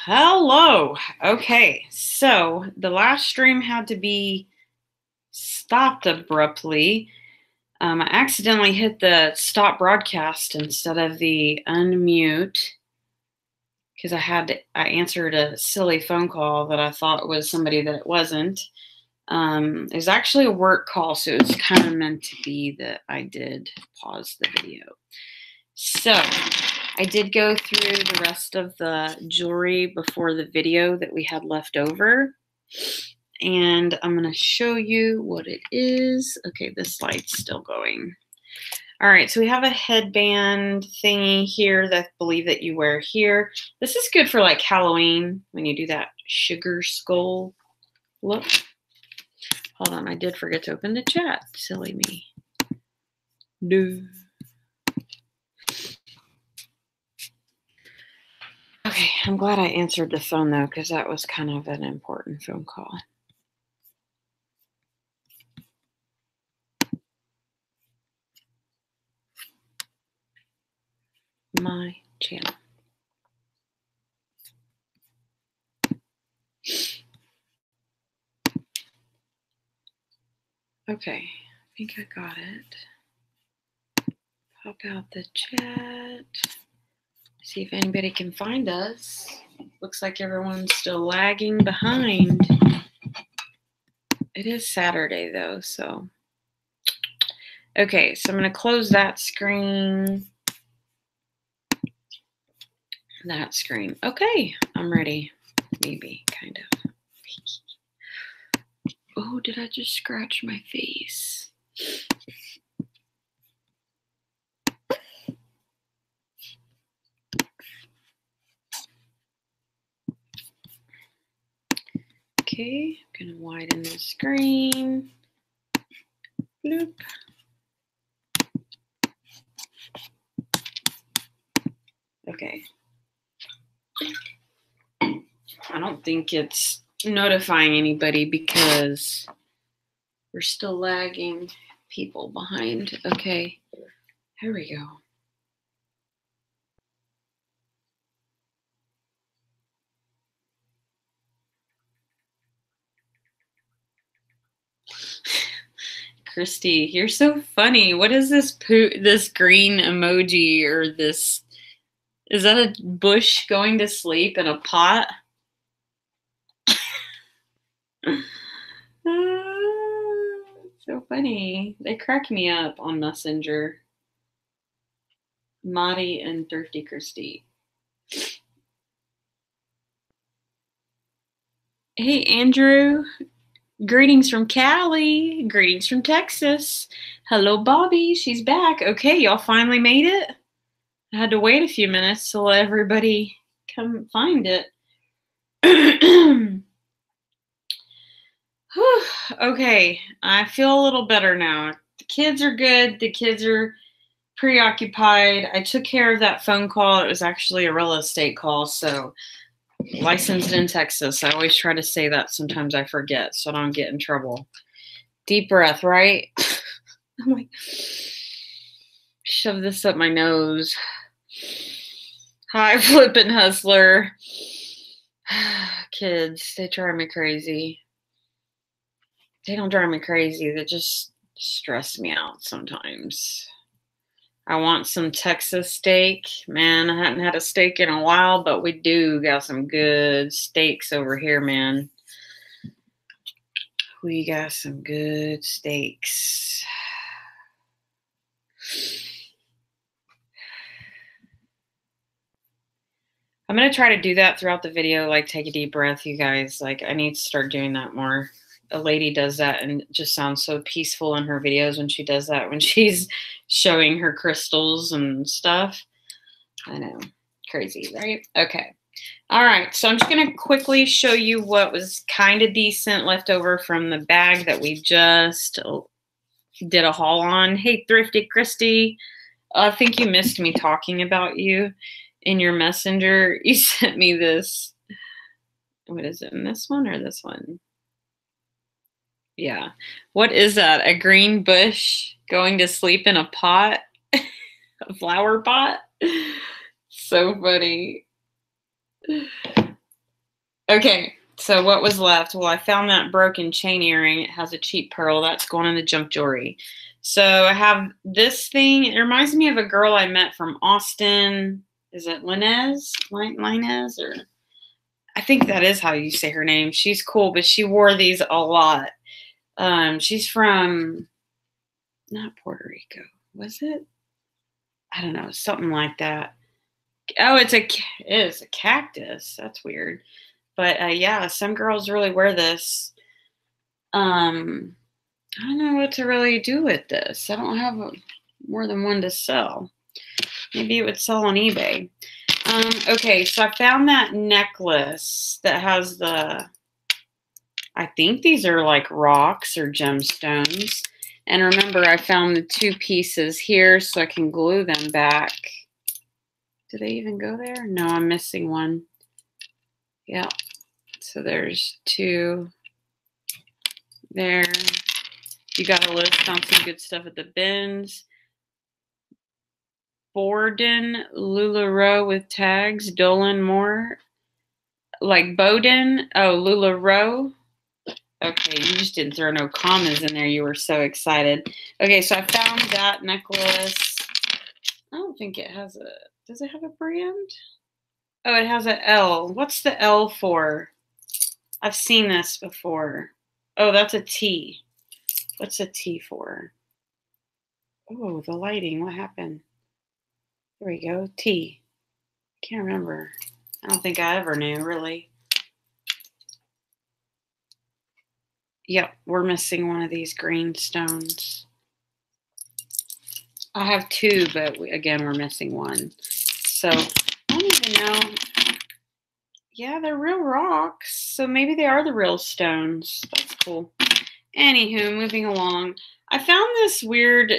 Hello. Okay, so the last stream had to be stopped abruptly. I accidentally hit the stop broadcast instead of the unmute because I answered a silly phone call that I thought was somebody that it wasn't. It was actually a work call, so it was kind of meant to be that I did pause the video. So I did go through the rest of the jewelry before the video that we had left over. And I'm going to show you what it is. Okay, this light's still going. All right, so we have a headband thingy here that I believe that you wear here. This is good for like Halloween when you do that sugar skull look. Hold on, I did forget to open the chat. Silly me. No. Okay, I'm glad I answered the phone though, because that was kind of an important phone call. My channel. Okay, I think I got it. Pop out the chat. See if anybody can find us. Looks like everyone's still lagging behind. It is Saturday though, so. Okay, so I'm going to close that screen. That screen. Okay, I'm ready. Maybe, kind of. Oh, did I just scratch my face? Okay, I'm going to widen the screen. Bloop. Okay. I don't think it's notifying anybody because we're still lagging people behind. Okay, here we go. Christy, you're so funny. What is this this green emoji or this? Is that a bush going to sleep in a pot? So funny. They crack me up on Messenger. Maddie and Thirsty Christy. Hey, Andrew. Greetings from Cali. Greetings from Texas. Hello, Bobby. She's back. Okay, y'all finally made it. I had to wait a few minutes to let everybody come find it. Okay, I feel a little better now. The kids are good. The kids are preoccupied. I took care of that phone call. It was actually a real estate call, so licensed in Texas. I always try to say that. Sometimes I forget, so I don't get in trouble. Deep breath, right? I'm like, shove this up my nose. Hi, flippin' hustler. Kids, they drive me crazy. They don't drive me crazy. They just stress me out sometimes. I want some Texas steak. Man, I hadn't had a steak in a while, but we do got some good steaks over here, man. We got some good steaks. I'm going to try to do that throughout the video, like take a deep breath, you guys. Like, I need to start doing that more. A lady does that and it just sounds so peaceful in her videos when she does that, when she's showing her crystals and stuff. I know. Crazy, right? Okay. All right. So I'm just going to quickly show you what was kind of decent left over from the bag that we just did a haul on. Hey, Thrifty Christy. I think you missed me talking about you in your messenger. You sent me this. What is it? In this one or this one? Yeah. What is that? A green bush going to sleep in a pot? A flower pot? So funny. Okay, so what was left? Well, I found that broken chain earring. It has a cheap pearl. That's going in the junk jewelry. So I have this thing. It reminds me of a girl I met from Austin. Is it Linez? Linez? Or I think that is how you say her name. She's cool, but she wore these a lot. She's from not Puerto Rico. Was it? I don't know, something like that. Oh, it is a cactus. That's weird. But yeah, some girls really wear this. I don't know what to really do with this. I don't have more than one to sell. Maybe it would sell on eBay. Okay, so I found that necklace that has I think these are like rocks or gemstones. And remember, I found the 2 pieces here so I can glue them back. Do they even go there? No, I'm missing one. Yeah. So there's 2 there. You got a list on some good stuff at the bins. Borden, LuLaRoe with tags. Dolan Moore. Like Bowden. Oh, LuLaRoe. Okay, you just didn't throw no commas in there. You were so excited. Okay, so I found that necklace. I don't think it has does it have a brand? Oh, it has an L. What's the L for? I've seen this before. Oh, that's a T. What's a T for? Oh, the lighting. What happened? There we go. T. Can't remember. I don't think I ever knew, really. Yep, we're missing one of these green stones. I have 2, but again, we're missing one. So I don't even know. Yeah, they're real rocks. So maybe they are the real stones. That's cool. Anywho, moving along. I found this weird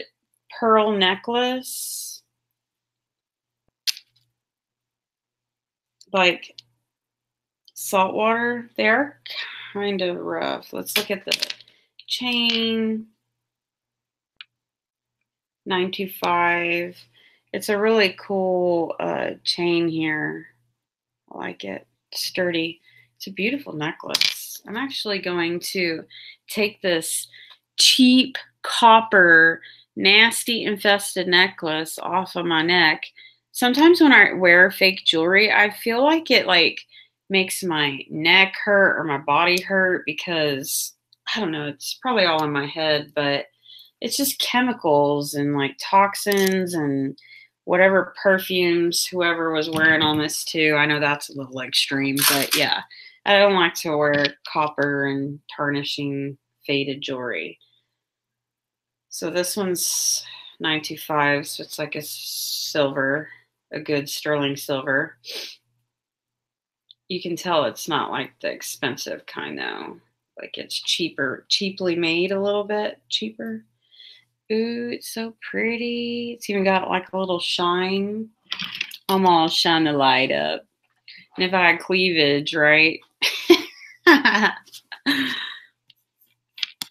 pearl necklace. Like saltwater. They're kind of rough. Let's look at the chain. 925. It's a really cool chain here. I like it. Sturdy. It's a beautiful necklace. I'm actually going to take this cheap copper nasty infested necklace off of my neck. Sometimes when I wear fake jewelry, I feel like it makes my neck hurt or my body hurt because I don't know, it's probably all in my head, but it's just chemicals and like toxins and whatever perfumes whoever was wearing on this too. I know that's a little extreme, but yeah, I don't like to wear copper and tarnishing faded jewelry. So this one's 925, so it's like a silver, a good sterling silver. You can tell it's not like the expensive kind though. Like it's cheaply made a little bit cheaper. Ooh, it's so pretty. It's even got like a little shine. I'm all shine the light up. And if I had cleavage, right?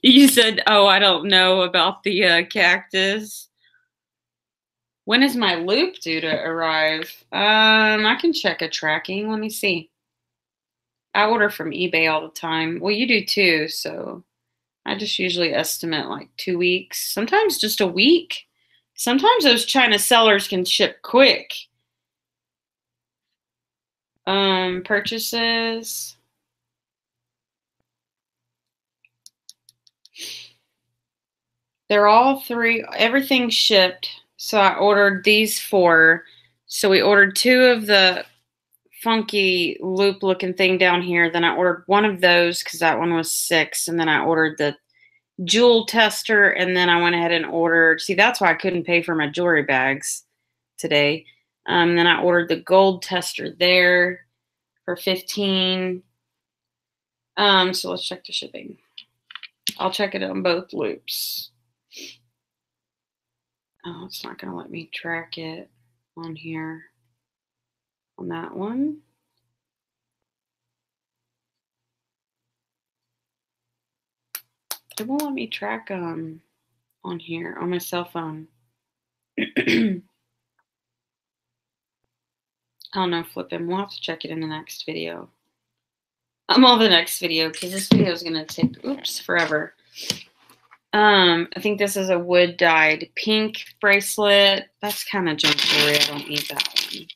You said, oh, I don't know about the cactus. When is my loop due to arrive? I can check a tracking. Let me see. I order from eBay all the time. Well, you do too, so I just usually estimate like 2 weeks, sometimes just a week. Sometimes those China sellers can ship quick. Purchases. They're all 3, everything's shipped. So I ordered these 4. So we ordered 2 of the funky loop looking thing down here. Then I ordered 1 of those because that one was 6. And then I ordered the jewel tester. And then I went ahead and ordered, see, that's why I couldn't pay for my jewelry bags today. Then I ordered the gold tester there for 15. So let's check the shipping. I'll check it on both loops. Oh, it's not going to let me track it on here. On that one. It won't let me track on here on my cell phone. I don't know, flipping. We'll have to check it in the next video. on the next video because this video is going to take, forever. I think this is a wood dyed pink bracelet. That's kind of junk jewelry. I don't need that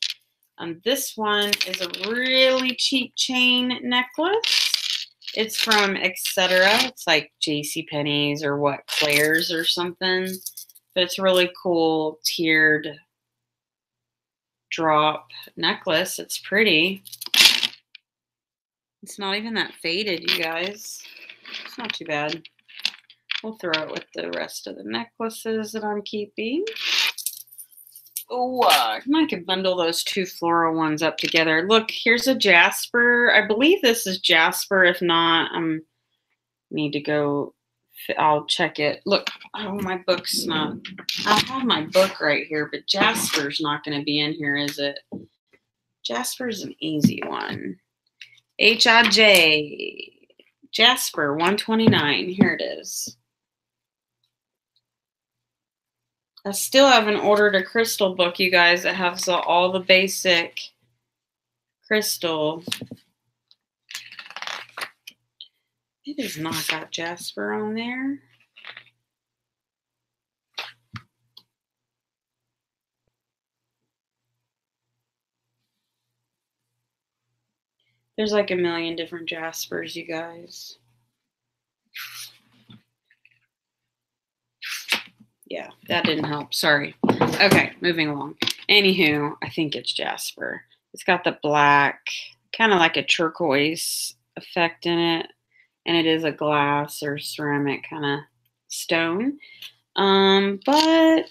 one. This one is a really cheap chain necklace. It's from Etc. It's like JCPenney's or what, Claire's or something. But it's a really cool tiered drop necklace. It's pretty. It's not even that faded, you guys. It's not too bad. We'll throw it with the rest of the necklaces that I'm keeping. Oh, I could bundle those two floral ones up together. Look, here's a jasper. I believe this is jasper. If not, need to go. I'll check it. Look, oh, my book's not. I have my book right here, but jasper's not going to be in here, is it? Jasper's an easy one. HIJ. Jasper 129. Here it is. I still haven't ordered a crystal book, you guys, that has all the basic crystal. It has not got jasper on there. There's like a million different jaspers, you guys. Yeah, that didn't help. Sorry. Okay, moving along. Anywho, I think it's jasper. It's got the black, kind of like a turquoise effect in it. And it is a glass or ceramic kind of stone. But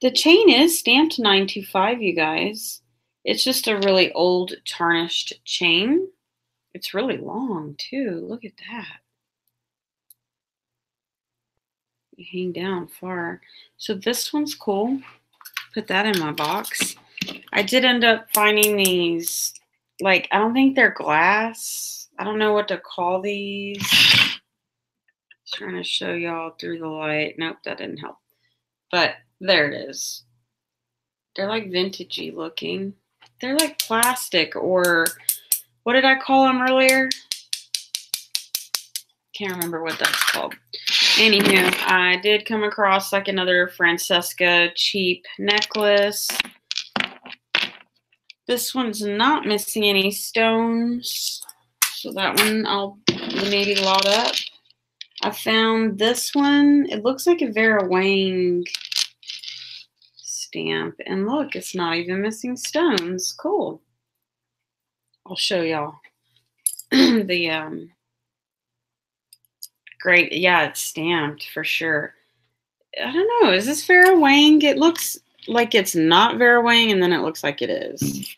the chain is stamped 925, you guys. It's just a really old tarnished chain. It's really long too. Look at that. You hang down far. So this one's cool. Put that in my box. I did end up finding these, like, I don't think they're glass. I don't know what to call these. Trying to show y'all through the light. Nope, that didn't help. But there it is. They're like vintagey looking. They're like plastic, or what did I call them earlier? Can't remember what that's called. Anywho, I did come across like another Francesca cheap necklace. This one's not missing any stones, so that one I'll maybe lot up. I found this one. It looks like a Vera Wang stamp, and look, it's not even missing stones. Cool. I'll show y'all the great. Yeah, it's stamped for sure. I don't know. Is this Vera Wang? It looks like it's not Vera Wang, and then it looks like it is.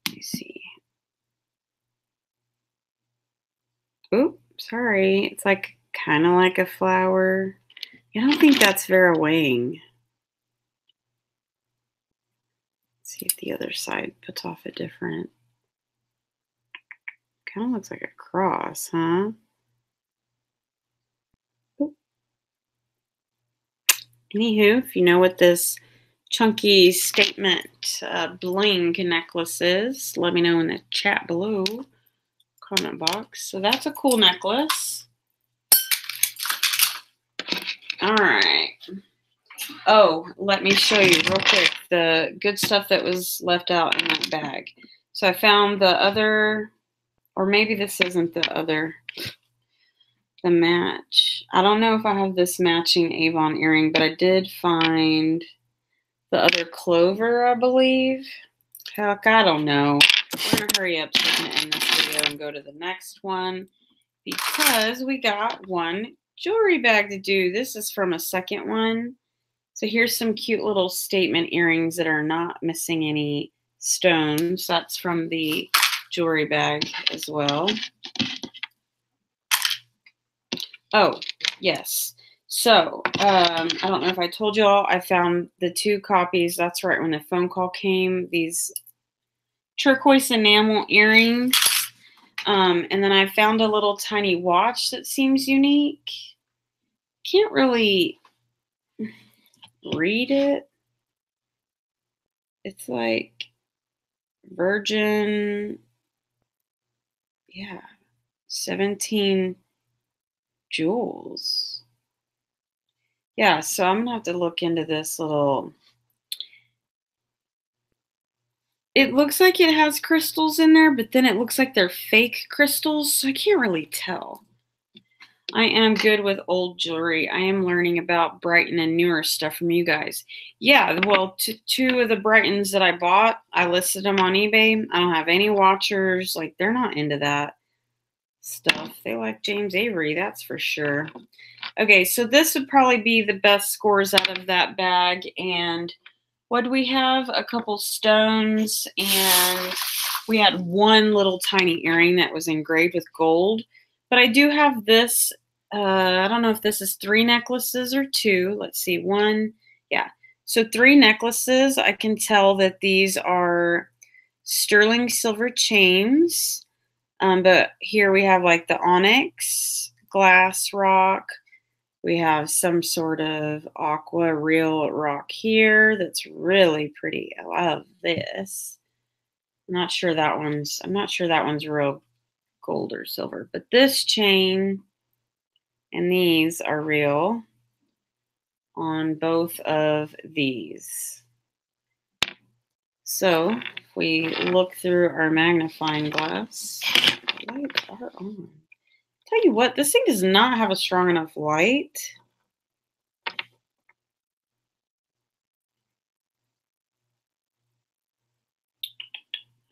Let me see. Oop, sorry. It's like kind of like a flower. I don't think that's Vera Wang. Let's see if the other side puts off a different. Kind of looks like a cross, huh? Oop. Anywho, if you know what this chunky statement bling necklace is, let me know in the chat below, comment box. So that's a cool necklace. All right. Oh, let me show you real quick the good stuff that was left out in that bag. So I found the other, or maybe this isn't the other, the match. I don't know if I have this matching Avon earring, but I did find the other clover, I believe. Heck, I don't know. We're going to hurry up so we can end this video and go to the next one because we got one jewelry bag to do. This is from a second one. So here's some cute little statement earrings that are not missing any stones. That's from the jewelry bag as well. Oh, yes. So, I don't know if I told y'all, I found the 2 copies. That's right when the phone call came. These turquoise enamel earrings. And then I found a little tiny watch that seems unique. Can't really read it. It's like Virgin Yeah, 17 jewels. Yeah, so I'm gonna have to look into this little. It looks like it has crystals in there, but then it looks like they're fake crystals, so I can't really tell. I am good with old jewelry. I am learning about Brighton and newer stuff from you guys. Yeah, well, two of the Brightons that I bought, I listed them on eBay. I don't have any watchers. Like, they're not into that stuff. They like James Avery, that's for sure. Okay, so this would probably be the best scores out of that bag. And what do we have? A couple stones, and we had one little tiny earring that was engraved with gold. But I do have this. I don't know if this is 3 necklaces or 2. Let's see. 1. Yeah. So 3 necklaces. I can tell that these are sterling silver chains. But here we have like the onyx, glass rock. We have some sort of aqua real rock here that's really pretty. I love this. I'm not sure that one's real gold or silver, but this chain and these are real on both of these. So if we look through our magnifying glass, lights are on. Tell you what, this thing does not have a strong enough light. I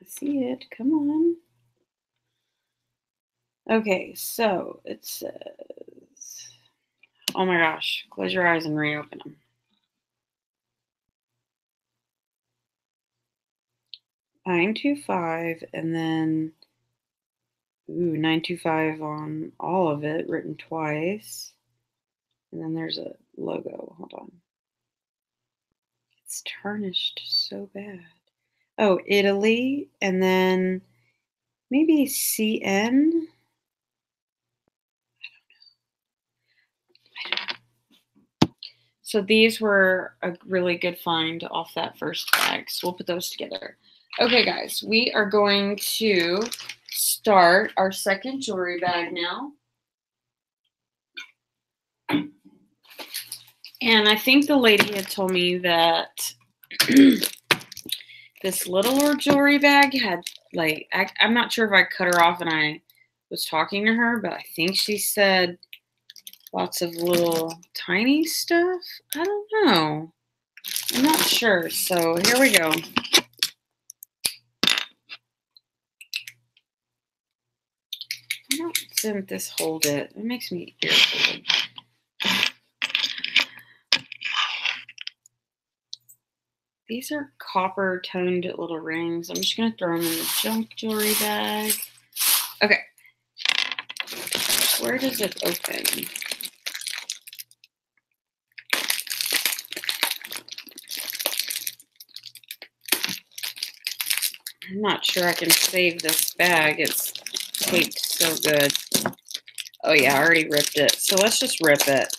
see it. Come on. Okay, so it says, oh my gosh, close your eyes and reopen them. 925, and then 925 on all of it, written twice. And then there's a logo. Hold on. It's tarnished so bad. Oh, Italy, and then maybe CN. I don't know. So these were a really good find off that first bag. So we'll put those together. Okay, guys, we are going to start our second jewelry bag now. And I think the lady had told me that this littler jewelry bag had, like, I'm not sure if I cut her off and I was talking to her, but I think she said lots of little tiny stuff. I don't know. I'm not sure. So here we go. Why doesn't this hold it? It makes me irritated. These are copper toned little rings. I'm just going to throw them in the junk jewelry bag. Okay. Where does it open? I'm not sure I can save this bag. It's taped so good. Oh yeah, I already ripped it. So let's just rip it.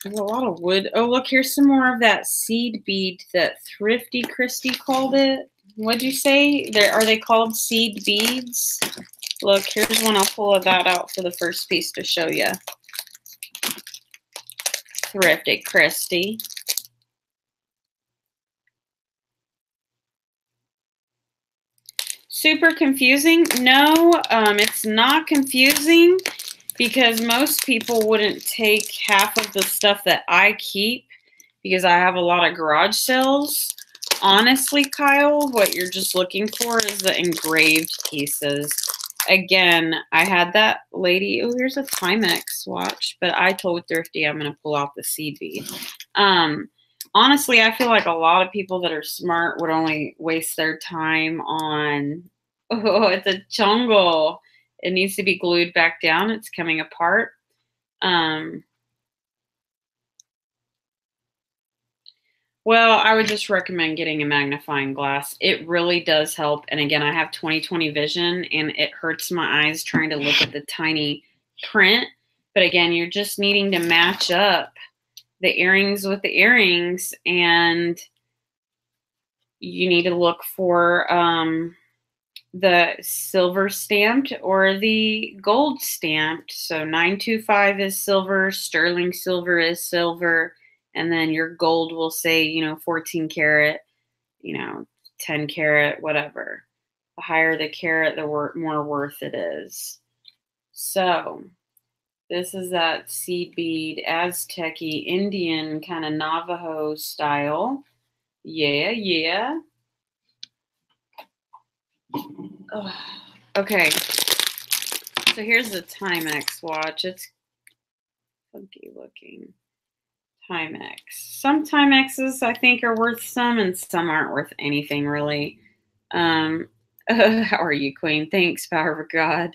There's a lot of wood. Oh, look, here's some more of that seed bead that Thrifty Christy called it. What'd you say? Are they called seed beads? Look, here's one. I'll pull that out for the first piece to show you. Thrifty Christy. Super confusing? No, it's not confusing because most people wouldn't take half of the stuff that I keep because I have a lot of garage sales. Honestly, Kyle, what you're just looking for is the engraved pieces. Again, I had that lady. Oh, here's a Timex watch, but I told Thrifty I'm going to pull out the seed bead. Honestly, I feel like a lot of people that are smart would only waste their time on, oh, it's a chongle. It needs to be glued back down. It's coming apart. Well, I would just recommend getting a magnifying glass. It really does help. And again, I have 20/20 vision, and it hurts my eyes trying to look at the tiny print. But again, you're just needing to match up the earrings with the earrings, and you need to look for the silver stamped or the gold stamped. So 925 is silver, sterling silver is silver, and then your gold will say, 14 karat, 10 karat, whatever. The higher the carat, the more worth it is. So this is that seed bead, Aztec-y, Indian kind of Navajo style. Yeah, yeah. Ugh. Okay, so here's the Timex watch. It's funky looking. Timex. Some Timexes I think are worth some, and some aren't worth anything really. How are you, Queen? Thanks, Power of God.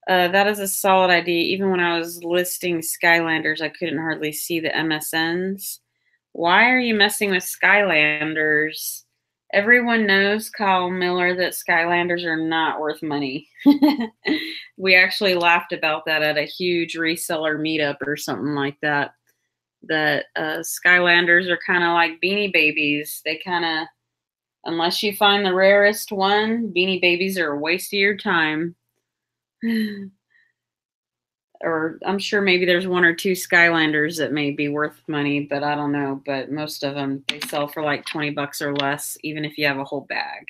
That is a solid idea. Even when I was listing Skylanders, I couldn't hardly see the MSNs. Why are you messing with Skylanders? Everyone knows, Kyle Miller, that Skylanders are not worth money. We actually laughed about that at a huge reseller meetup or something like that. That Skylanders are kind of like Beanie Babies. They kind of, unless you find the rarest one, Beanie Babies are a waste of your time. Or I'm sure maybe there's one or two Skylanders that may be worth money, but I don't know. But most of them, they sell for like 20 bucks or less, even if you have a whole bag.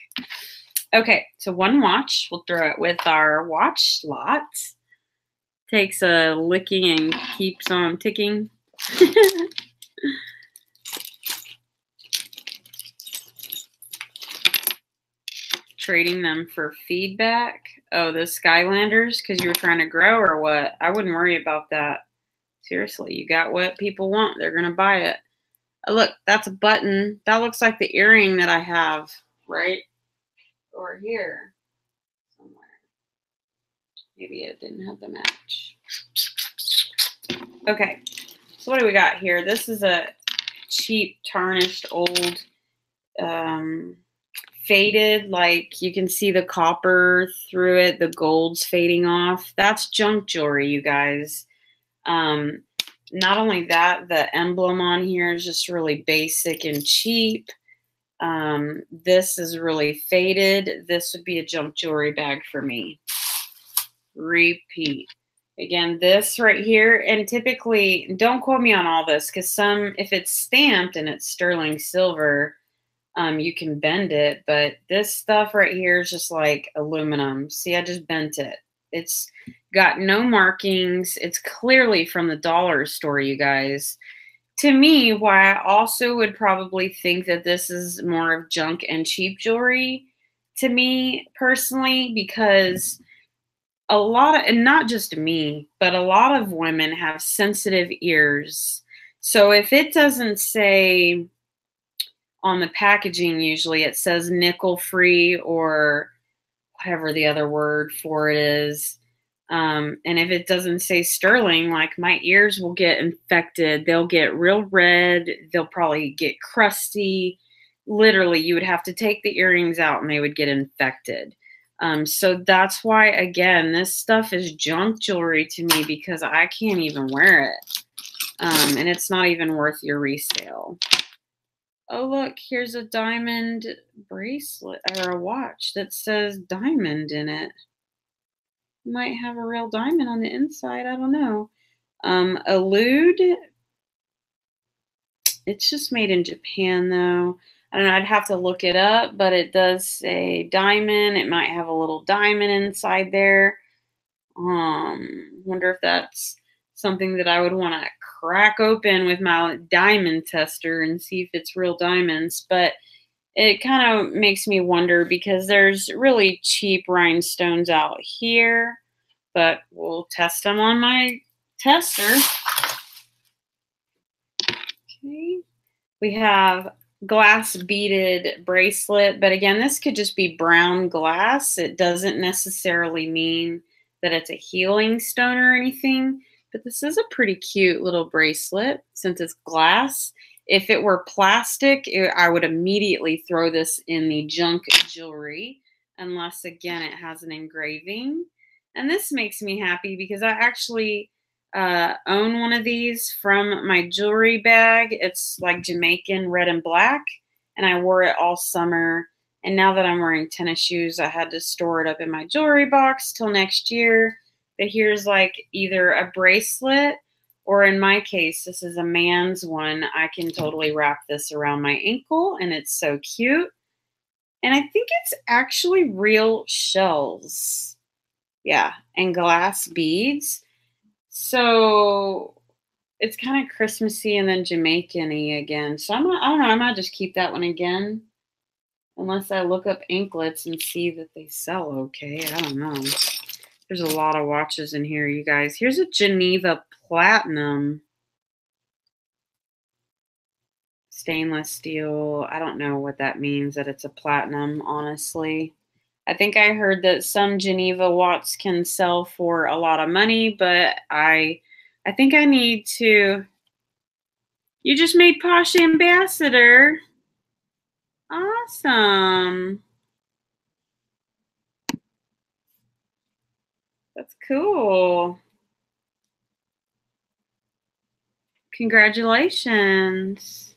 Okay, so one watch. We'll throw it with our watch slot. Takes a licking and keeps on ticking. Trading them for feedback. Oh, the Skylanders, because you were trying to grow or what? I wouldn't worry about that. Seriously, you got what people want. They're going to buy it. Oh, look, that's a button. That looks like the earring that I have right over here somewhere. Maybe it didn't have the match. Okay, so what do we got here? This is a cheap, tarnished, old, faded, like you can see the copper through it, the gold's fading off. That's junk jewelry, you guys. Not only that, the emblem on here is just really basic and cheap. This is really faded. This would be a junk jewelry bag for me. Repeat. Again, this right here, and typically, don't quote me on all this, because if it's stamped and it's sterling silver, you can bend it, but this stuff right here is just like aluminum. See, I just bent it. It's got no markings. It's clearly from the dollar store, you guys. To me, why I also would probably think that this is more of junk and cheap jewelry, to me personally, because a lot of, and not just me, but a lot of women have sensitive ears. So if it doesn't say on the packaging, usually it says nickel free or whatever the other word for it is. And if it doesn't say sterling, like my ears will get infected. They'll get real red. They'll probably get crusty. Literally, you would have to take the earrings out and they would get infected. So that's why, again, this stuff is junk jewelry to me because I can't even wear it. And it's not even worth your resale. Oh, look, here's a diamond bracelet or a watch that says diamond in it. Might have a real diamond on the inside. I don't know. Elude. It's just made in Japan, though. I don't know. I'd have to look it up, but it does say diamond. It might have a little diamond inside there. Wonder if that's something that I would want to crack open with my diamond tester and see if it's real diamonds. But it kind of makes me wonder because there's really cheap rhinestones out here, but we'll test them on my tester. Okay. We have glass beaded bracelet, but again, this could just be brown glass. It doesn't necessarily mean that it's a healing stone or anything, but this is a pretty cute little bracelet since it's glass. If it were plastic, I would immediately throw this in the junk jewelry, unless, again, it has an engraving. And this makes me happy because I actually own one of these from my jewelry bag. It's like Jamaican red and black, and I wore it all summer. And now that I'm wearing tennis shoes, I had to store it up in my jewelry box till next year. But here's like either a bracelet, or in my case, this is a man's one. I can totally wrap this around my ankle, and it's so cute. And I think it's actually real shells. Yeah, and glass beads. So it's kind of Christmassy and then Jamaican-y again. So I don't know, I might just keep that one again. Unless I look up anklets and see that they sell okay. I don't know. There's a lot of watches in here, you guys. Here's a Geneva Platinum. Stainless steel. I don't know what that means, that it's a platinum, honestly. I think I heard that some Geneva watch can sell for a lot of money, but I think I need to. You just made Posh Ambassador. Awesome. That's cool. Congratulations.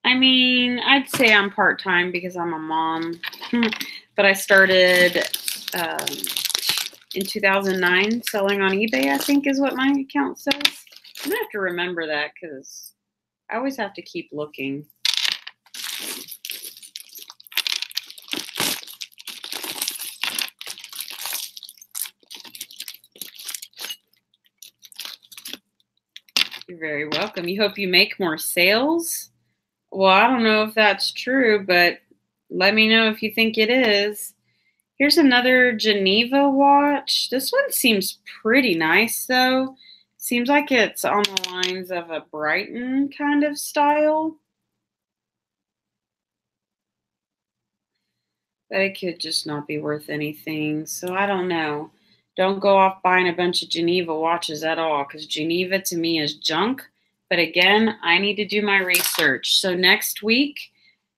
I mean, I'd say I'm part-time because I'm a mom, but I started in 2009 selling on eBay, I think is what my account says. I'm gonna have to remember that because I always have to keep looking. You're very welcome. You hope you make more sales? Well, I don't know if that's true, but let me know if you think it is. Here's another Geneva watch. This one seems pretty nice, though. Seems like it's on the lines of a Brighton kind of style. But it could just not be worth anything, so I don't know. Don't go off buying a bunch of Geneva watches at all, because Geneva to me is junk. But again, I need to do my research. So next week,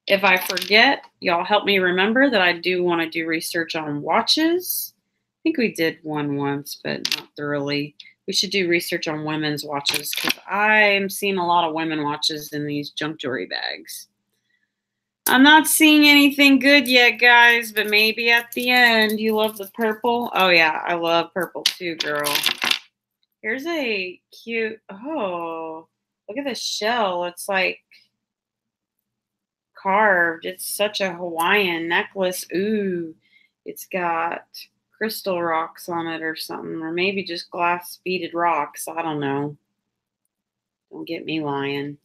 if I forget, y'all help me remember that I do want to do research on watches. I think we did one once, but not thoroughly. We should do research on women's watches because I'm seeing a lot of women watches in these junk jewelry bags. I'm not seeing anything good yet, guys, but maybe at the end. You love the purple? Oh, yeah, I love purple too, girl. Here's a cute, oh, look at the shell. It's like carved. It's such a Hawaiian necklace. Ooh, it's got crystal rocks on it or something, or maybe just glass beaded rocks. I don't know. Don't get me lying.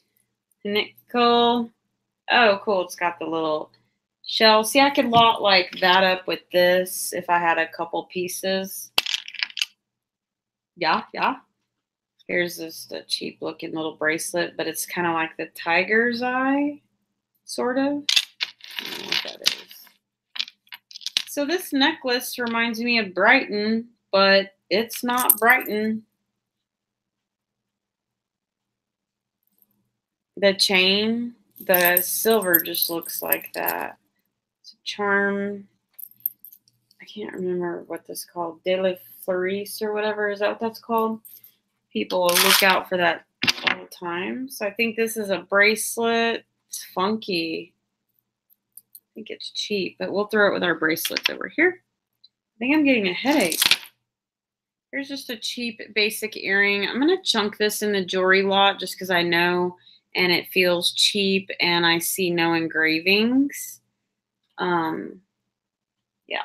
Nickel. Oh, cool. It's got the little shell. See, I could lot like that up with this if I had a couple pieces. Yeah, yeah. Here's just a cheap looking little bracelet, but it's kind of like the tiger's eye, sort of. I don't know what that is. So this necklace reminds me of Brighton, but it's not Brighton. The chain, the silver just looks like that. It's a charm. I can't remember what this is called. De la Fleuris or whatever. Is that what that's called? People look out for that all the time. So I think this is a bracelet. It's funky. I think it's cheap, but we'll throw it with our bracelets over here. I think I'm getting a headache. Here's just a cheap basic earring. I'm going to chunk this in the jewelry lot just because I know and it feels cheap and I see no engravings. Yeah.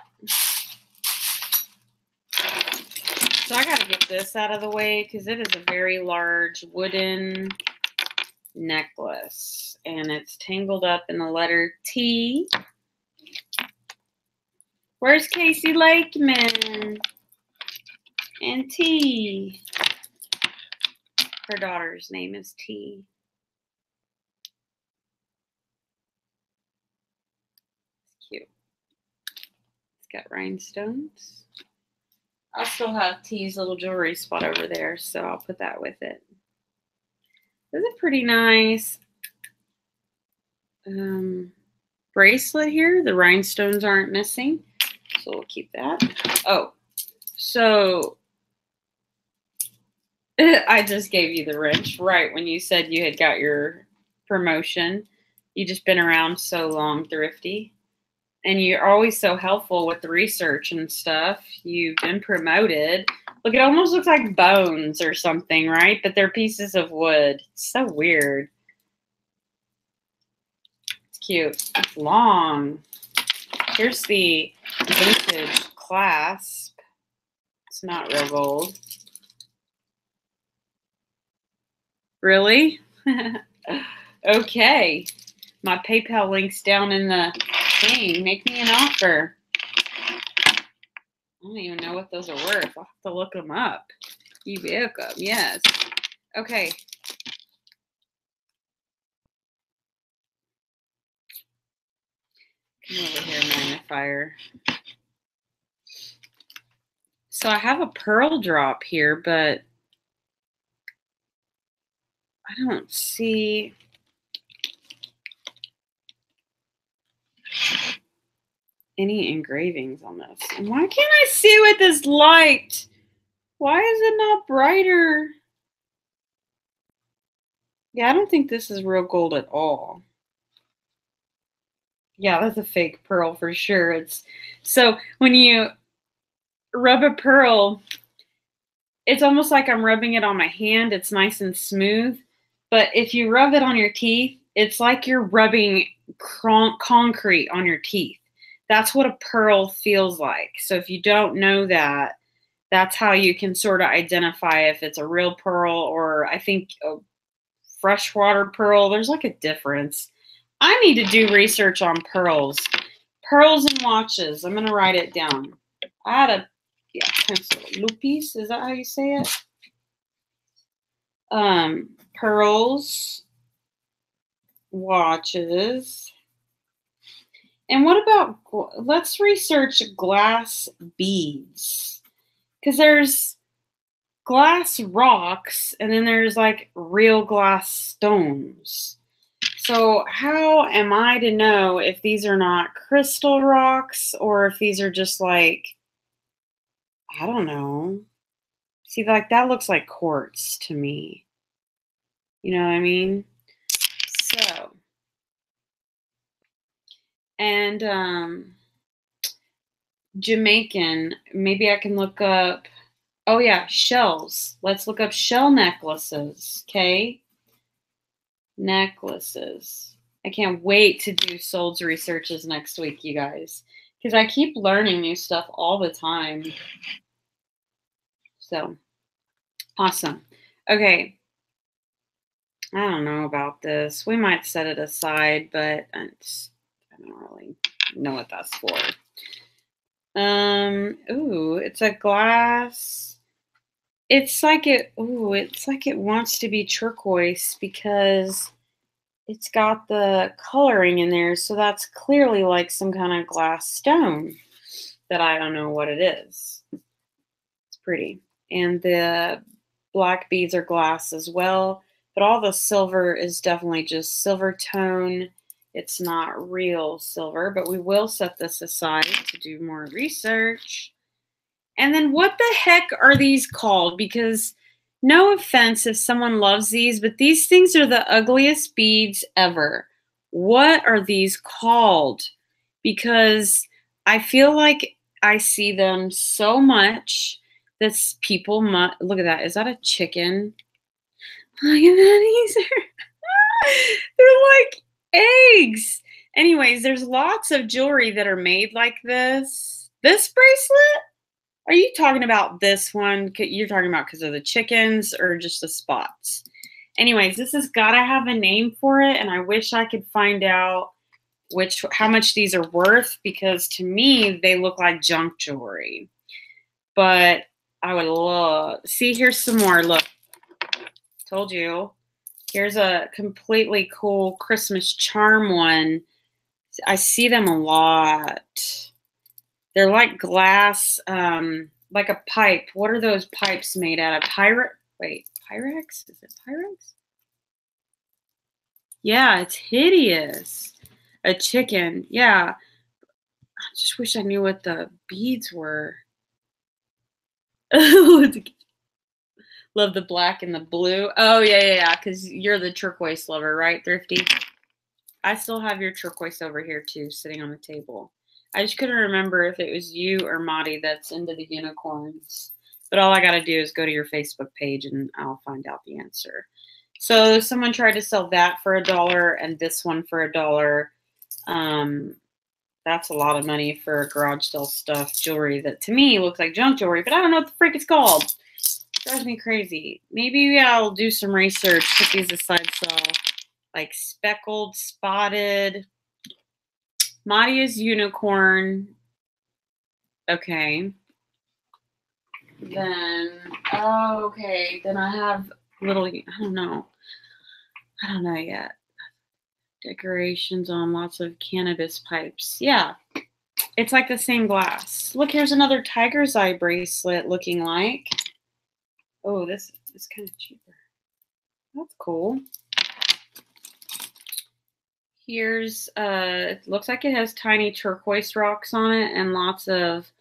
So I got to get this out of the way because it is a very large wooden necklace and it's tangled up in the letter T. Where's Casey Lakeman? And T. Her daughter's name is T. It's cute. It's got rhinestones. I'll still have T's little jewelry spot over there, so I'll put that with it. This is a pretty nice bracelet here. The rhinestones aren't missing, so we'll keep that. Oh, so I just gave you the wrench right when you said you had got your promotion. You just been around so long, Thrifty. And you're always so helpful with the research and stuff. You've been promoted. Look, it almost looks like bones or something, right? But they're pieces of wood. It's so weird. It's cute. It's long. Here's the vintage clasp. It's not real gold. Really? Okay. My PayPal link's down in the thing. Make me an offer. I don't even know what those are worth. I'll have to look them up. You welcome. Yes. Okay. Come over here, magnifier. So I have a pearl drop here, but I don't see any engravings on this. And why can't I see with this light? Why is it not brighter? Yeah, I don't think this is real gold at all. Yeah, that's a fake pearl for sure. It's so when you rub a pearl, it's almost like I'm rubbing it on my hand. It's nice and smooth. But if you rub it on your teeth, it's like you're rubbing concrete on your teeth. That's what a pearl feels like. So if you don't know that, that's how you can sort of identify if it's a real pearl or I think a freshwater pearl. There's like a difference. I need to do research on pearls. Pearls and watches. I'm going to write it down. I had a pencil. Lupis, is that how you say it? Pearls, watches. And what about, let's research glass beads. Because there's glass rocks and then there's like real glass stones. So how am I to know if these are not crystal rocks or if these are just like, I don't know. See, like that looks like quartz to me. You know what I mean? So, and Jamaican, maybe I can look up, oh yeah, shells. Let's look up shell necklaces, okay? Necklaces. I can't wait to do Soul's researches next week, you guys, because I keep learning new stuff all the time. So, awesome. Okay. I don't know about this. We might set it aside, but I don't really know what that's for. Ooh, it's a glass. It's like it wants to be turquoise because it's got the coloring in there. So that's clearly like some kind of glass stone that I don't know what it is. It's pretty. And the black beads are glass as well, but all the silver is definitely just silver tone. It's not real silver, but we will set this aside to do more research. And then what the heck are these called? Because no offense if someone loves these, but these things are the ugliest beads ever. What are these called? Because I feel like I see them so much that people look at that. Is that a chicken? Look at that. These are they're like eggs. Anyways, there's lots of jewelry that are made like this. This bracelet? Are you talking about this one? You're talking about because of the chickens or just the spots? Anyways, this has got to have a name for it, and I wish I could find out how much these are worth because to me they look like junk jewelry. But I would love. See, here's some more. Look, told you. Here's a completely cool Christmas charm one. I see them a lot. They're like glass, like a pipe. What are those pipes made out of? Pyrex? Is it Pyrex? Yeah, it's hideous. A chicken. Yeah. I just wish I knew what the beads were. Look Love the black and the blue. Oh, yeah. Because you're the turquoise lover, right, Thrifty? I still have your turquoise over here, too, sitting on the table. I just couldn't remember if it was you or Maddie that's into the unicorns. But all I got to do is go to your Facebook page, and I'll find out the answer. So someone tried to sell that for $1 and this one for $1. That's a lot of money for garage sale stuff, jewelry that to me looks like junk jewelry, but I don't know what the freak it's called. It drives me crazy. Maybe I'll do some research, put these aside, so like speckled, spotted, Madia's unicorn. Okay. Then, okay. Then I have little, I don't know yet. Decorations on lots of cannabis pipes. Yeah, it's like the same glass. Look, here's another tiger's eye bracelet looking like. Oh, this is kind of cheaper. That's cool. Here's, it looks like it has tiny turquoise rocks on it and lots of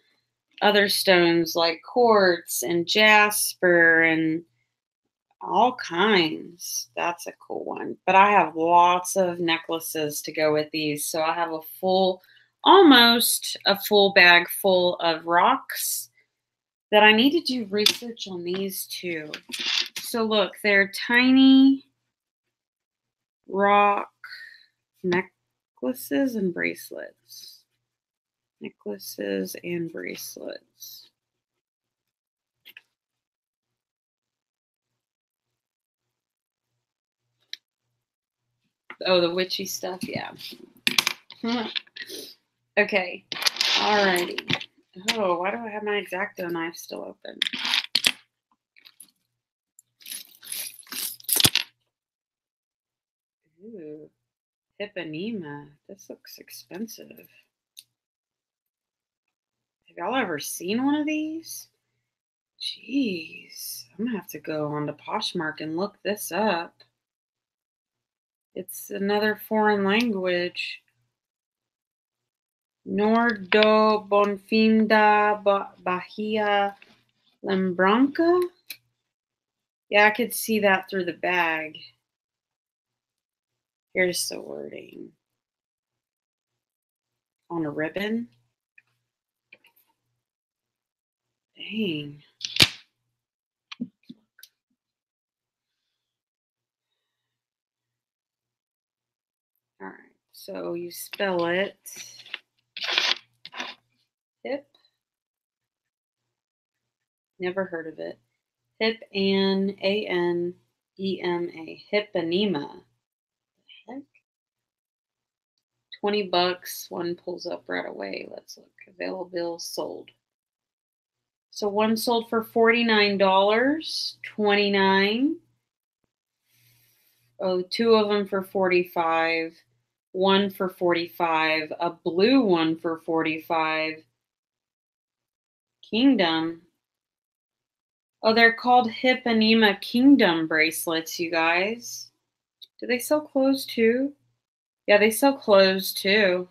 other stones like quartz and jasper and all kinds. That's a cool one. But I have lots of necklaces to go with these. So I have almost a full bag full of rocks that I need to do research on these too. So look, they're tiny rock necklaces and bracelets. Necklaces and bracelets. Oh, the witchy stuff, yeah. Okay, alrighty. Oh, why do I have my X-Acto knife still open? Ooh, Hipponema. This looks expensive. Have y'all ever seen one of these? Jeez, I'm gonna have to go on to Poshmark and look this up. It's another foreign language. Nordo Bonfinda Bahia Lembranca? Yeah, I could see that through the bag. Here's the wording. On a ribbon? Dang. All right, so you spell it hip. Never heard of it. Hip and Anema. Hipponema. The heck? $20. One pulls up right away. Let's look. Available, sold. So one sold for $49. $29. Oh, two of them for $45. One for $45. A blue one for $45. Kingdom. Oh, they're called Hipponema Kingdom bracelets, you guys. Do they sell clothes too? Yeah, they sell clothes too.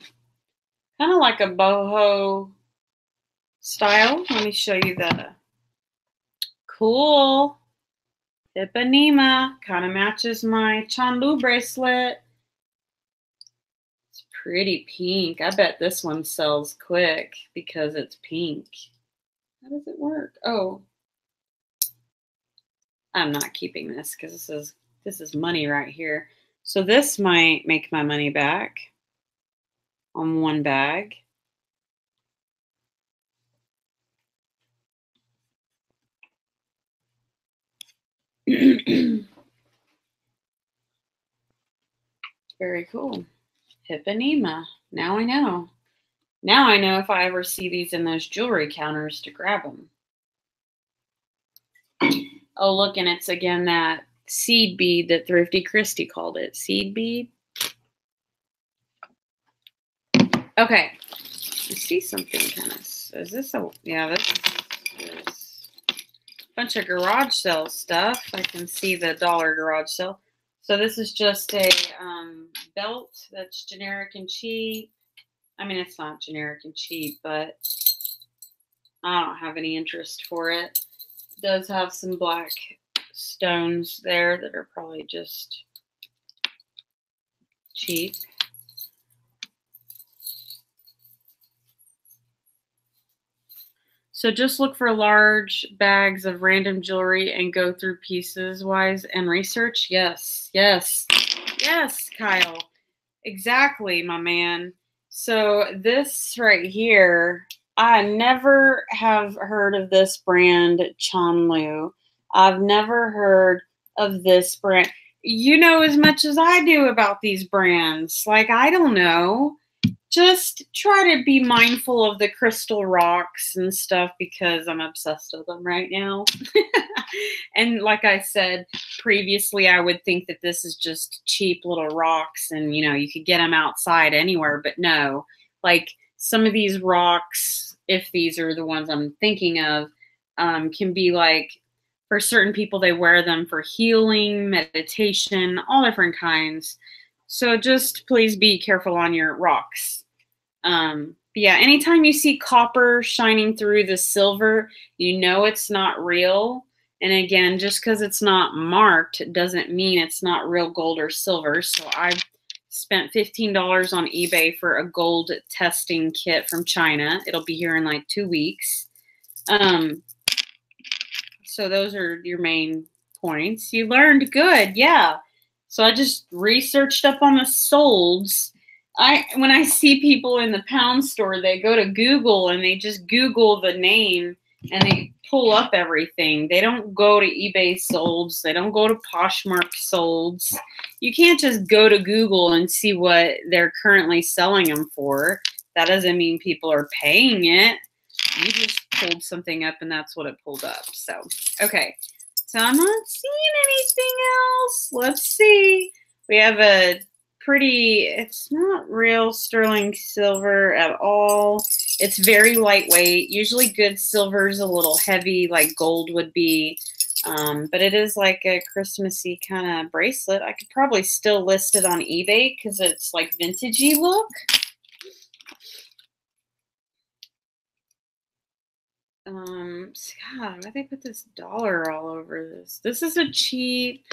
Kind of like a boho style. Let me show you the cool Hipponema. Kind of matches my Chanlu bracelet. It's pretty pink. I bet this one sells quick because it's pink. How does it work? Oh, I'm not keeping this because this is money right here. So this might make my money back on one bag. Very cool. Hipponema. Now I know. Now I know if I ever see these in those jewelry counters to grab them. Oh, look, and it's again that seed bead that Thrifty Christie called it. Seed bead. Okay. I see something kind of. Is this a. Yeah, this is a bunch of garage sale stuff. I can see the dollar garage sale. So this is just a belt that's generic and cheap. I mean, it's not generic and cheap, but I don't have any interest for it. It does have some black stones there that are probably just cheap. So just look for large bags of random jewelry and go through pieces wise and research. Yes, yes, yes, Kyle. Exactly, my man. So this right here, I never have heard of this brand, Chanlu. I've never heard of this brand. You know as much as I do about these brands. Like, I don't know. Just try to be mindful of the crystal rocks and stuff because I'm obsessed with them right now. And like I said previously, I would think that this is just cheap little rocks and, you know, you could get them outside anywhere, but no. Like some of these rocks, if these are the ones I'm thinking of, can be like, for certain people, they wear them for healing, meditation, all different kinds. So just please be careful on your rocks. But yeah, anytime you see copper shining through the silver, you know it's not real. And again, just because it's not marked doesn't mean it's not real gold or silver. So I spent $15 on eBay for a gold testing kit from China. It'll be here in like 2 weeks. So those are your main points. You learned good, yeah. So I just researched up on the solds. When I see people in the pound store, they go to Google and they just Google the name and they pull up everything. They don't go to eBay solds. They don't go to Poshmark solds. You can't just go to Google and see what they're currently selling them for. That doesn't mean people are paying it. You just pulled something up and that's what it pulled up. So, okay. So I'm not seeing anything else. Let's see. We have a pretty, it's not real sterling silver at all. It's very lightweight. Usually good silver is a little heavy like gold would be. But it is like a Christmassy kind of bracelet. I could probably still list it on eBay because it's like vintagey look. God, why they put this dollar all over this? This is a cheap,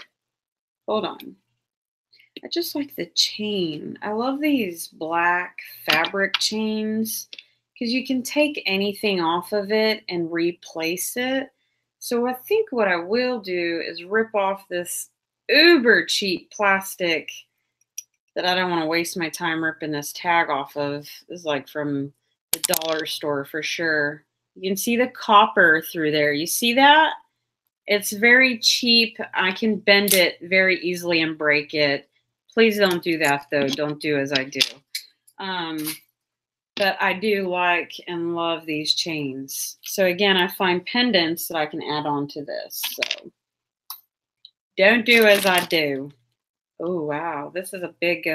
hold on. I just like the chain. I love these black fabric chains because you can take anything off of it and replace it. So I think what I will do is rip off this uber cheap plastic that I don't want to waste my time ripping this tag off of. This is like from the dollar store for sure. You can see the copper through there. You see that? It's very cheap. I can bend it very easily and break it. Please don't do that, though. Don't do as I do. But I do like and love these chains. So, again, I find pendants that I can add on to this. So, don't do as I do. Oh, wow. This is a big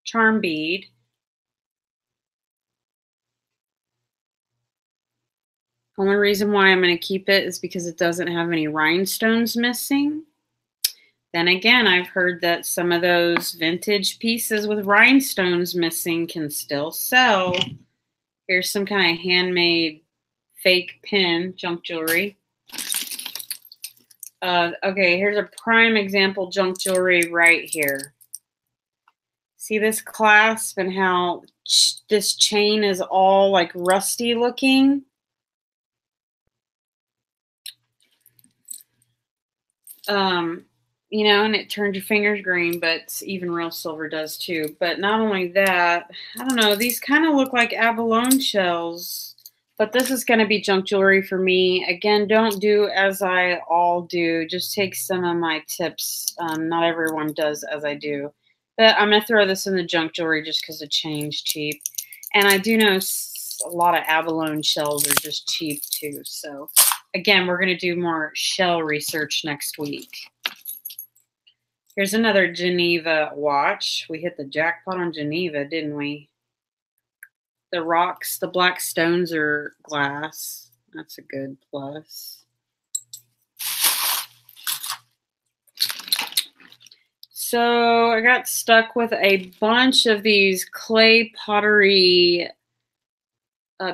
charm bead. Only reason why I'm going to keep it is because it doesn't have any rhinestones missing. Then again, I've heard that some of those vintage pieces with rhinestones missing can still sell. Here's some kind of handmade fake pin, junk jewelry. Okay, here's a prime example junk jewelry right here. See this clasp and how this chain is all like rusty looking? You know, and it turns your fingers green, but even real silver does too. But not only that, I don't know, these kind of look like abalone shells, but this is going to be junk jewelry for me. Again, don't do as I all do. Just take some of my tips. Not everyone does as I do. But I'm going to throw this in the junk jewelry just because the chain's cheap. And I do know a lot of abalone shells are just cheap too. So again, we're going to do more shell research next week. Here's another Geneva watch. We hit the jackpot on Geneva, didn't we? The rocks, the black stones are glass. That's a good plus. So I got stuck with a bunch of these clay pottery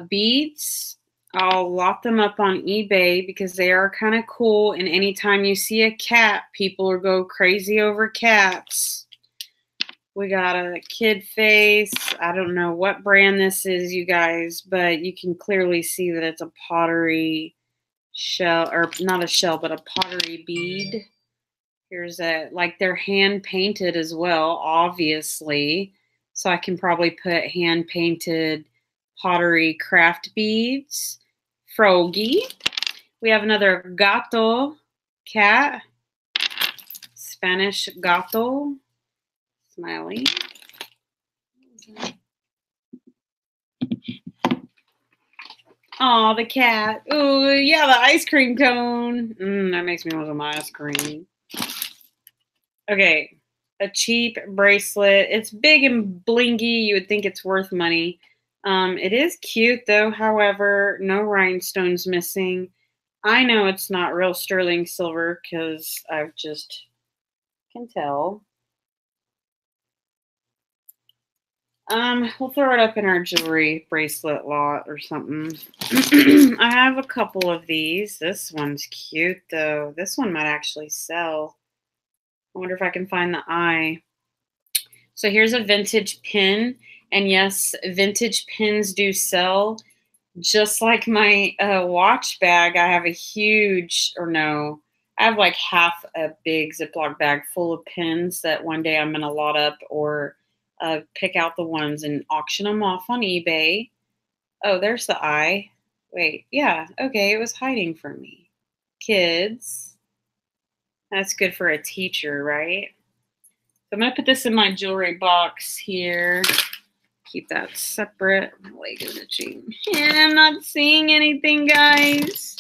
beads. I'll lot them up on eBay because they are kind of cool. And anytime you see a cat, people will go crazy over cats. We got a kid face. I don't know what brand this is, you guys, but you can clearly see that it's a pottery shell, or not a shell, but a pottery bead. Here's a, like they're hand painted as well, obviously. So I can probably put hand painted pottery craft beads. Froggy. We have another gato, cat. Spanish gato. Smiley. Oh, the cat. Oh, yeah, the ice cream cone. That makes me want some ice cream. Okay, a cheap bracelet. It's big and blingy. You would think it's worth money. It is cute, though. However, no rhinestones missing. I know it's not real sterling silver because I've just can tell. We'll throw it up in our jewelry bracelet lot or something. I have a couple of these. This one's cute, though. This one might actually sell. I wonder if I can find the eye. So here's a vintage pin. And yes, vintage pins do sell. Just like my watch bag, I have a huge, or no, I have like half a big Ziploc bag full of pins that one day I'm going to lot up or pick out the ones and auction them off on eBay. Oh, there's the eye. Wait, yeah, okay, it was hiding from me. Kids. That's good for a teacher, right? So I'm going to put this in my jewelry box here. Keep that separate. My leg is itching. And I'm not seeing anything, guys.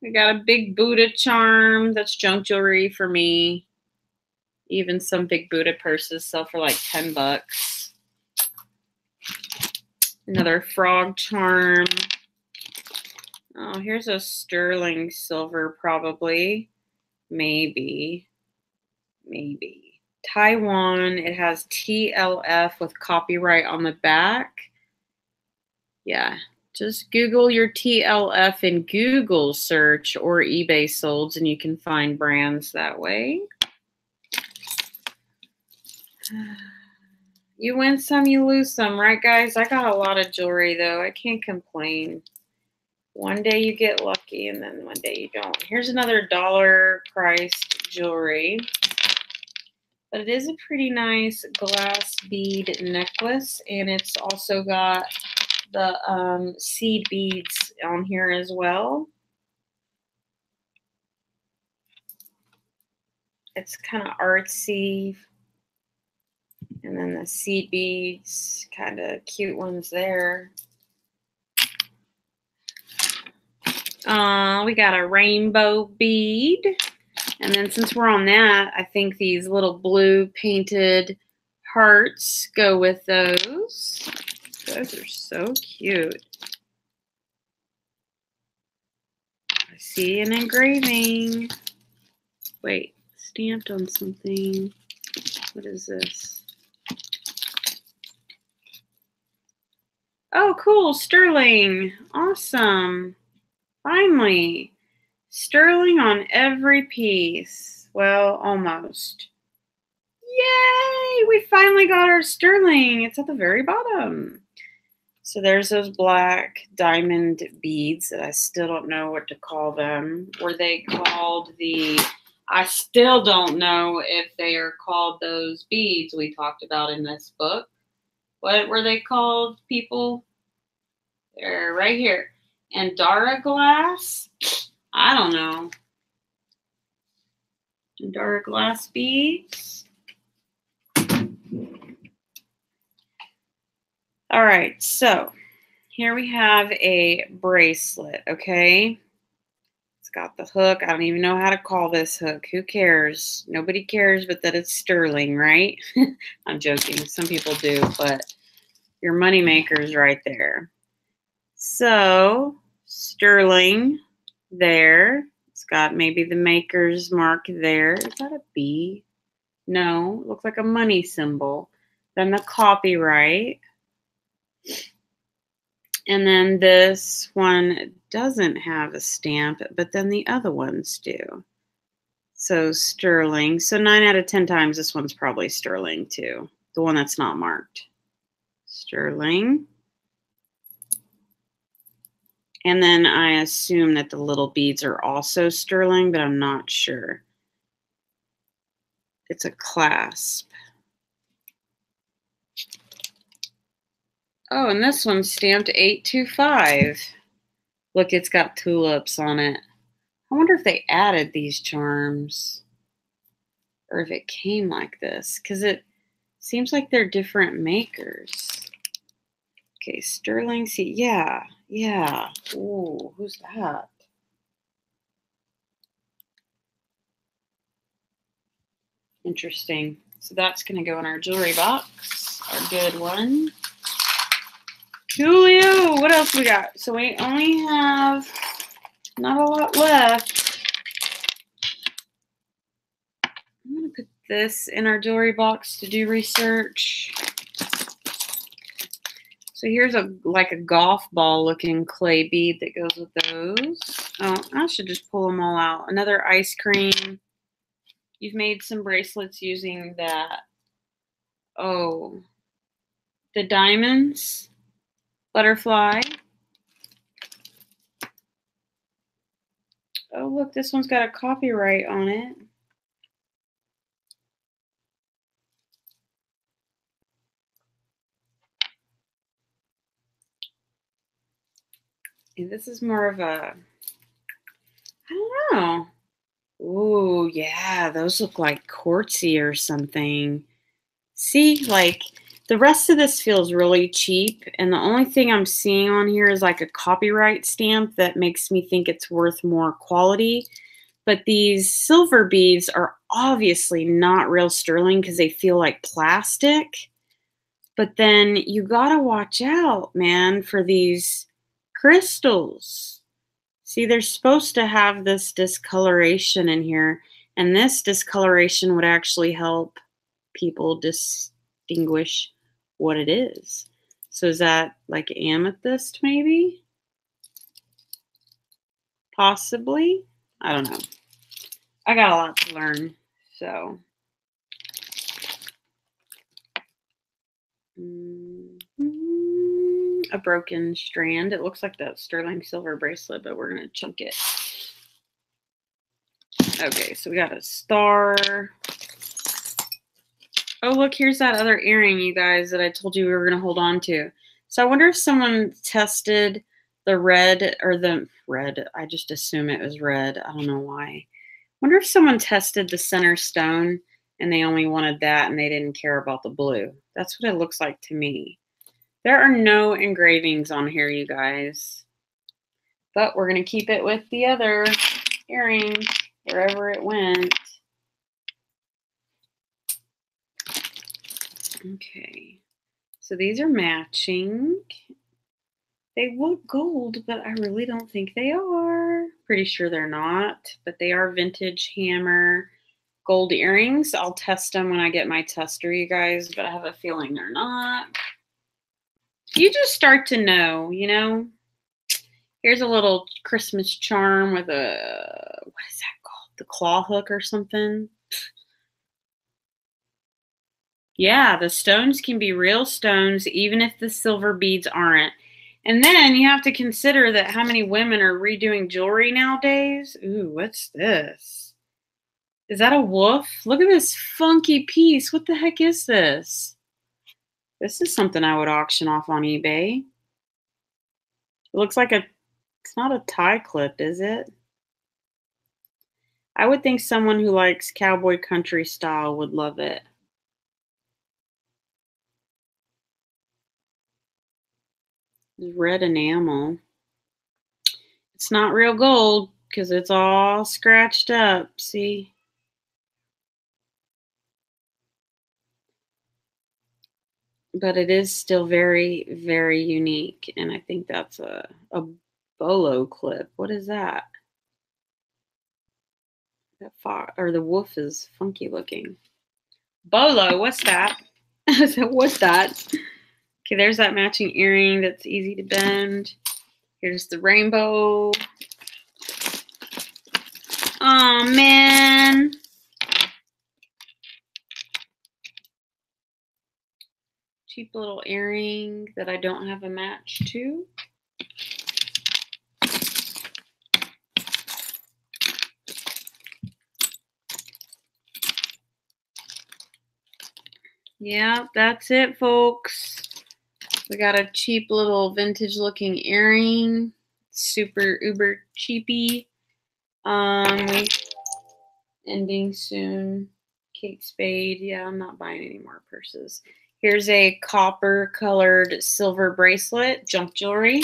We got a big Buddha charm. That's junk jewelry for me. Even some big Buddha purses sell for like 10 bucks. Another frog charm. Oh, here's a sterling silver probably. Maybe. Taiwan. It has TLF with copyright on the back. Yeah. Just Google your TLF in Google search or eBay solds and you can find brands that way. You win some, you lose some, right, guys? I got a lot of jewelry, though. I can't complain. One day you get lucky, and then one day you don't. Here's another dollar-priced jewelry. But it is a pretty nice glass bead necklace, and it's also got the seed beads on here as well. It's kind of artsy. And then the seed beads, kind of cute ones there. We got a rainbow bead. And then since we're on that, I think these little blue painted hearts go with those. Those are so cute. I see an engraving. Wait, stamped on something. What is this? Oh, cool. Sterling. Awesome. Finally. Sterling on every piece. Well, almost. Yay! We finally got our sterling. It's at the very bottom. So there's those black diamond beads that I still don't know what to call them. Were they called the... I still don't know if they are called those beads we talked about in this book. What were they called, people? They're right here. Andara glass? I don't know. Andara glass beads. All right, so here we have a bracelet, okay? It's got the hook. I don't even know how to call this hook. Who cares? Nobody cares but that it's sterling, right? I'm joking. Some people do, but your money maker's right there. So, sterling there. It's got maybe the maker's mark there. Is that a B? No, looks like a money symbol. Then the copyright. And then this one doesn't have a stamp, but then the other ones do. So sterling. So 9 out of 10 times this one's probably sterling too. The one that's not marked. Sterling. And then I assume that the little beads are also sterling, but I'm not sure. It's a clasp. Oh, and this one's stamped 825. Look, it's got tulips on it. I wonder if they added these charms or if it came like this, because it seems like they're different makers. Okay, sterling. See, yeah. Ooh, who's that? Interesting. So that's going to go in our jewelry box. Our good one. Coolio. What else we got? So we only have not a lot left. I'm going to put this in our jewelry box to do research. So here's like a golf ball looking clay bead that goes with those. Oh, I should just pull them all out. Another ice cream. You've made some bracelets using that. Oh, the diamonds. Butterfly. Oh, look, this one's got a copyright on it. And this is more of a, I don't know. Ooh, yeah, those look like quartzy or something. See, like the rest of this feels really cheap. And the only thing I'm seeing on here is like a copyright stamp that makes me think it's worth more quality. But these silver beads are obviously not real sterling because they feel like plastic. But then you gotta watch out, man, for these crystals. See, they're supposed to have this discoloration in here, and this discoloration would actually help people distinguish what it is. So is that like amethyst, maybe? Possibly? I don't know. I got a lot to learn, so. A broken strand. It looks like that sterling silver bracelet, but we're going to chunk it. Okay, so we got a star. Oh, look, here's that other earring, you guys, that I told you we were going to hold on to. So I wonder if someone tested the red, or the red. I just assume it was red. I don't know why. I wonder if someone tested the center stone and they only wanted that and they didn't care about the blue. That's what it looks like to me. There are no engravings on here, you guys. But we're going to keep it with the other earring wherever it went. Okay. So these are matching. They look gold, but I really don't think they are. Pretty sure they're not. But they are vintage hammer gold earrings. I'll test them when I get my tester, you guys. But I have a feeling they're not. You just start to know, you know. Here's a little Christmas charm with a, what is that called? The claw hook or something? Yeah, the stones can be real stones, even if the silver beads aren't. And then you have to consider that how many women are redoing jewelry nowadays. Ooh, what's this? Is that a wolf? Look at this funky piece. What the heck is this? This is something I would auction off on eBay. It looks like it's not a tie clip, is it? I would think someone who likes cowboy country style would love it. Red enamel. It's not real gold because it's all scratched up. See? But it is still very, very unique. And I think that's a bolo clip. What is that? That or the wolf is funky looking. Bolo, what's that? What's that? Okay, there's that matching earring that's easy to bend. Here's the rainbow. Oh man. Cheap little earring that I don't have a match to. Yeah, that's it, folks. We got a cheap little vintage looking earring. Super uber cheapy. Ending soon. Kate Spade. Yeah, I'm not buying any more purses. Here's a copper colored silver bracelet, junk jewelry.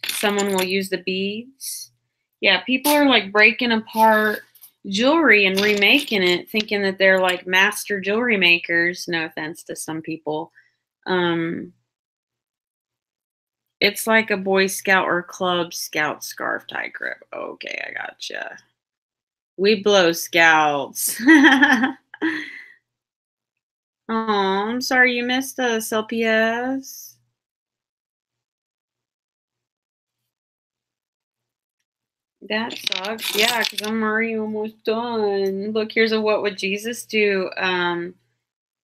Someone will use the beads. Yeah, people are like breaking apart jewelry and remaking it, thinking that they're like master jewelry makers. No offense to some people. It's like a Boy Scout or Club Scout scarf tie grip. Okay, I gotcha. We blow scouts. Oh, I'm sorry you missed us, LPS. That sucks. Yeah, because I'm already almost done. Look, here's a What Would Jesus Do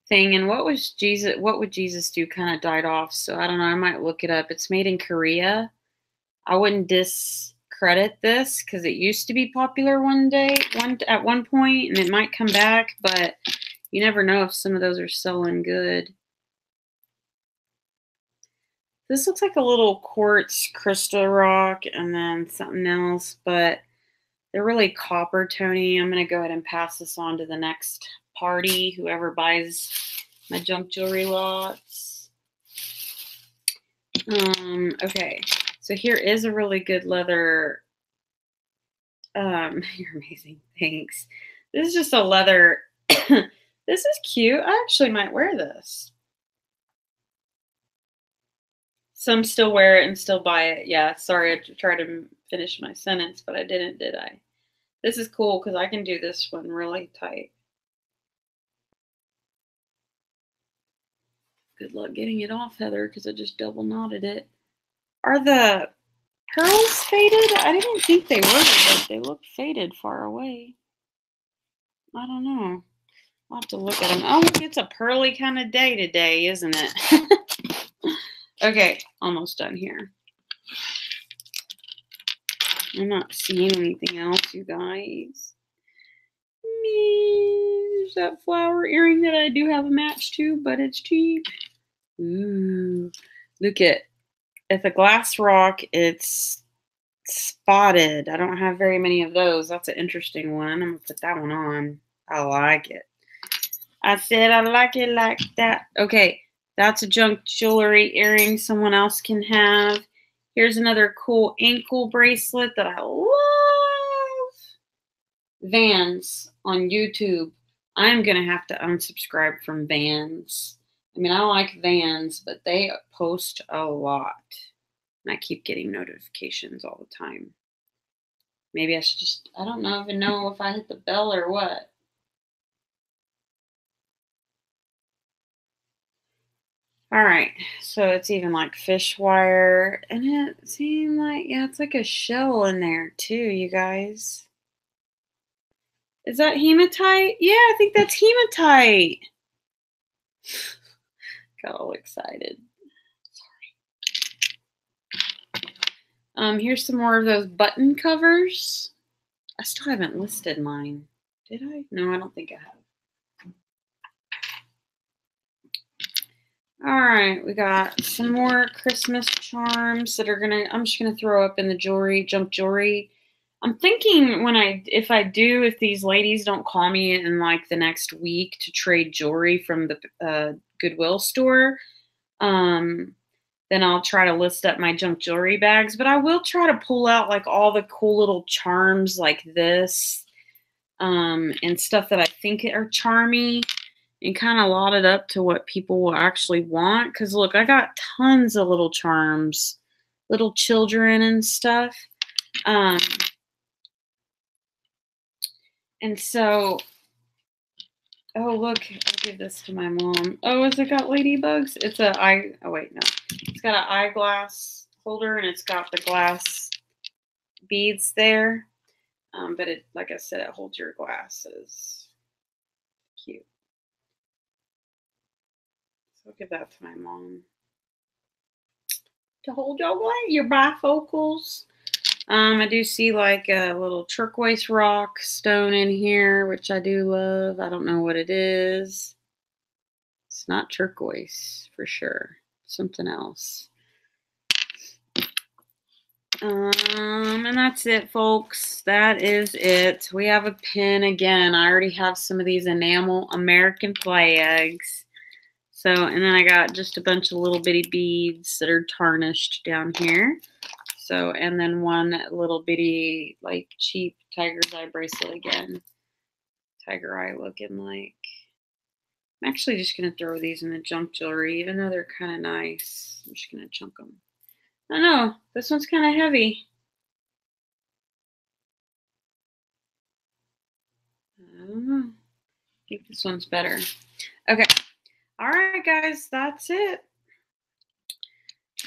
thing. And what would Jesus do kind of died off. So I don't know. I might look it up. It's made in Korea. I wouldn't discredit this because it used to be popular at one point, and it might come back, but you never know if some of those are selling good. This looks like a little quartz crystal rock and then something else, but they're really copper tony. I'm going to go ahead and pass this on to the next party, whoever buys my junk jewelry lots. Okay, so here is a really good leather. You're amazing. Thanks. This is just a leather. This is cute. I actually might wear this. Some still wear it and still buy it. Yeah, sorry, I tried to finish my sentence, but I didn't, did I? This is cool because I can do this one really tight. Good luck getting it off, Heather, because I just double knotted it. Are the pearls faded? I didn't think they were, but they look faded far away. I don't know. I'll have to look at them. Oh, it's a pearly kind of day today, isn't it? Okay, almost done here. I'm not seeing anything else, you guys. There's that flower earring that I do have a match to, but it's cheap. Ooh, look at the glass rock. It's spotted. I don't have very many of those. That's an interesting one. I'm gonna put that one on. I like it. I said I like it like that. Okay, that's a junk jewelry earring someone else can have. Here's another cool ankle bracelet that I love. Vans on YouTube. I'm going to have to unsubscribe from Vans. I mean, I like Vans, but they post a lot. And I keep getting notifications all the time. Maybe I should just, I don't even know if I hit the bell or what. All right, so it's even like fish wire, and it seemed like, yeah, it's like a shell in there too, you guys. Is that hematite? Yeah, I think that's hematite. Got all excited. Sorry. Here's some more of those button covers. I still haven't listed mine. Did I? No, I don't think I have. All right, we got some more Christmas charms that are I'm just gonna throw up in the junk jewelry. I'm thinking if these ladies don't call me in like the next week to trade jewelry from the Goodwill store, then I'll try to list up my junk jewelry bags. But I will try to pull out like all the cool little charms like this, and stuff that I think are charmy, and kind of lot it up to what people will actually want. Because look, I got tons of little charms, little children and stuff. And so, Oh, look, I'll give this to my mom. Oh, has it got ladybugs? It's a eye. Oh, wait, no. It's got an eyeglass holder and it's got the glass beads there. But it, like I said, it holds your glasses. Cute. So I'll give that to my mom to hold your bifocals. I do see like a little turquoise rock stone in here, which I do love. I don't know what it is. It's not turquoise for sure. Something else. And that's it, folks. That is it. We have a pin again. I already have some of these enamel American flags. So, and then I got just a bunch of little bitty beads that are tarnished down here. So, and then one little bitty, like, cheap tiger's eye bracelet again. Tiger eye looking like. I'm actually just going to throw these in the junk jewelry, even though they're kind of nice. I'm just going to chunk them. I know, this one's kind of heavy. I don't know. I think this one's better. Okay. All right, guys, that's it.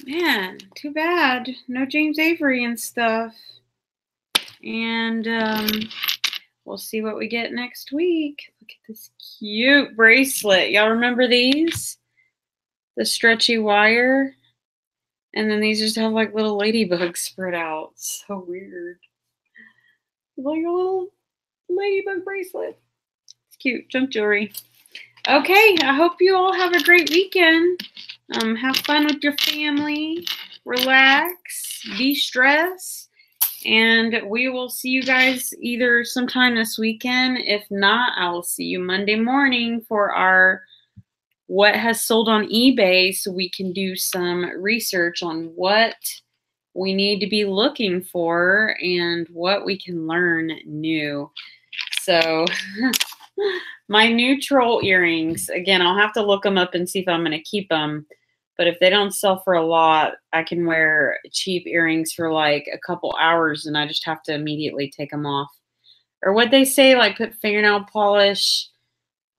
Man, too bad. No James Avery and stuff. And we'll see what we get next week. Look at this cute bracelet. Y'all remember these? The stretchy wire. And then these just have like little ladybugs spread out. So weird. Like a little ladybug bracelet. It's cute. Junk jewelry. Okay, I hope you all have a great weekend. Have fun with your family. Relax. De-stress. And we will see you guys either sometime this weekend. If not, I will see you Monday morning for our what has sold on eBay, so we can do some research on what we need to be looking for and what we can learn new. So my new troll earrings, again, I'll have to look them up and see if I'm going to keep them. But if they don't sell for a lot, I can wear cheap earrings for like a couple hours and I just have to immediately take them off. Or what they say, like put fingernail polish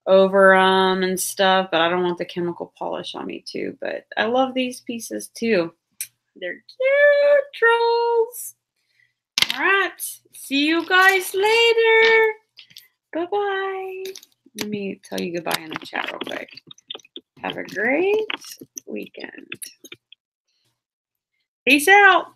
over them and stuff, but I don't want the chemical polish on me too. But I love these pieces too. They're cute trolls. All right. See you guys later. Bye-bye. Let me tell you goodbye in the chat real quick. Have a great weekend. Peace out.